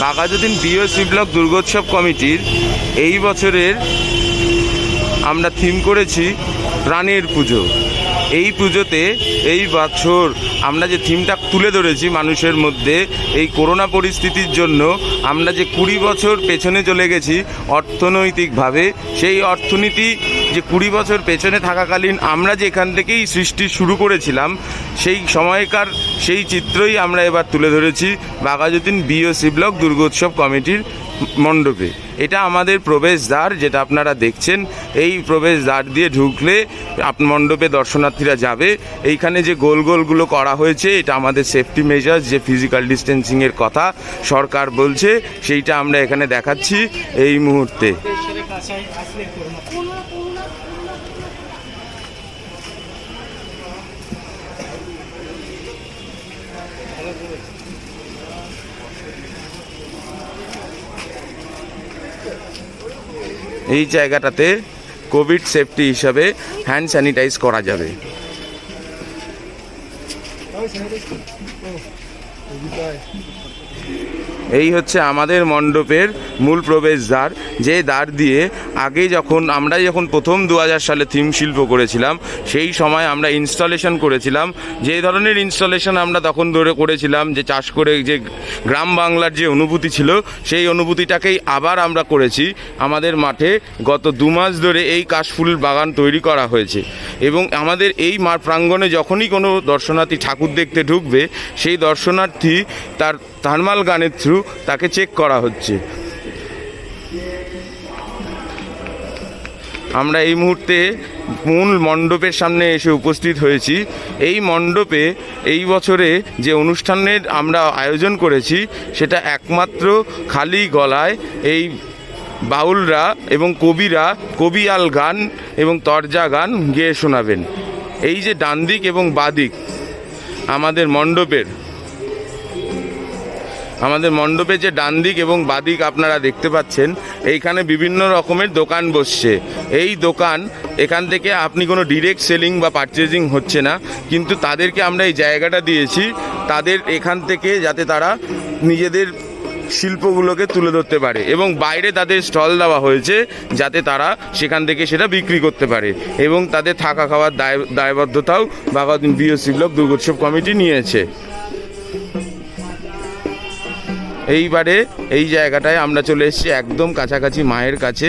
Baghajatin BOC block দুর্গোৎসব কমিটির এই বছরের আমরা থিম করেছি প্রাণের পুজো। এই পুজোতে এই বছর আমরা যে থিমটা তুলে ধরেছি মানুষের মধ্যে, এই করোনা পরিস্থিতির জন্য আমরা যে 20 বছর পেছনে চলে গেছি অর্থনৈতিকভাবে, সেই অর্থনীতি যে 20 বছর পেছনে থাকাকালীন আমরা যে এখান থেকেই সৃষ্টি শুরু করেছিলাম, সেই সময়কার সেই চিত্রই আমরা এবার তুলে ধরেছি বাঘাযতীন বিওসি ব্লক দুর্গোৎসব কমিটির মণ্ডপে। এটা আমাদের প্রবেশদ্বার, যেটা আপনারা দেখছেন। এই প্রবেশদ্বার দিয়ে ঢুকলে মণ্ডপে দর্শনার্থীরা যাবে। এইখানে যে গোল গোলগুলো করা হয়েছে, এটা আমাদের সেফটি মেজার্স, যে ফিজিক্যাল ডিস্টেন্সিংয়ের কথা সরকার বলছে, সেইটা আমরা এখানে দেখাচ্ছি এই মুহূর্তে। এই জায়গাটাতে কোভিড সেফটি হিসাবে হ্যান্ড স্যানিটাইজ করা যাবে। এই হচ্ছে আমাদের মণ্ডপের মূল প্রবেশদ্বার, যে দ্বার দিয়ে আগে আমরা যখন প্রথম 2000 সালে থিম শিল্প করেছিলাম, সেই সময় আমরা ইনস্টলেশন করেছিলাম। যে ধরনের ইনস্টলেশন আমরা তখন ধরে করেছিলাম, যে চাষ করে যে গ্রাম বাংলার যে অনুভূতি ছিল, সেই অনুভূতিটাকেই আবার আমরা করেছি আমাদের মাঠে। গত 2 মাস ধরে এই কাশফুল বাগান তৈরি করা হয়েছে এবং আমাদের এই মাঠ প্রাঙ্গণে যখনই কোনো দর্শনার্থী ঠাকুর দেখতে ঢুকবে, সেই দর্শনার্থী তার থার্মাল গানের থ্রু তাকে চেক করা হচ্ছে। আমরা এই মুহূর্তে মূল মণ্ডপের সামনে এসে উপস্থিত হয়েছি। এই মণ্ডপে এই বছরে যে অনুষ্ঠানের আমরা আয়োজন করেছি, সেটা একমাত্র খালি গলায় এই বাউলরা এবং কবিরা কবিয়াল গান এবং তরজা গান গেয়ে শোনাবেন। এই যে ডান দিক এবং বাদিক আমাদের মণ্ডপে যে ডান দিক এবং বাদিক আপনারা দেখতে পাচ্ছেন, এইখানে বিভিন্ন রকমের দোকান বসছে। এই দোকান, এখান থেকে আপনি কোনো ডিরেক্ট সেলিং বা পারচেজিং হচ্ছে না, কিন্তু তাদেরকে আমরা এই জায়গাটা দিয়েছি তাদের এখান থেকে যাতে তারা নিজেদের শিল্পগুলোকে তুলে ধরতে পারে, এবং বাইরে তাদের স্টল দেওয়া হয়েছে যাতে তারা সেখান থেকে সেটা বিক্রি করতে পারে, এবং তাদের থাকা খাওয়ার দায়বদ্ধতাও বাঘাযতীন বিওসি ব্লক দুর্গোৎসব কমিটি নিয়েছে। এইবারে এই জায়গাটায় আমরা চলে এসেছি একদম কাছাকাছি মায়ের কাছে।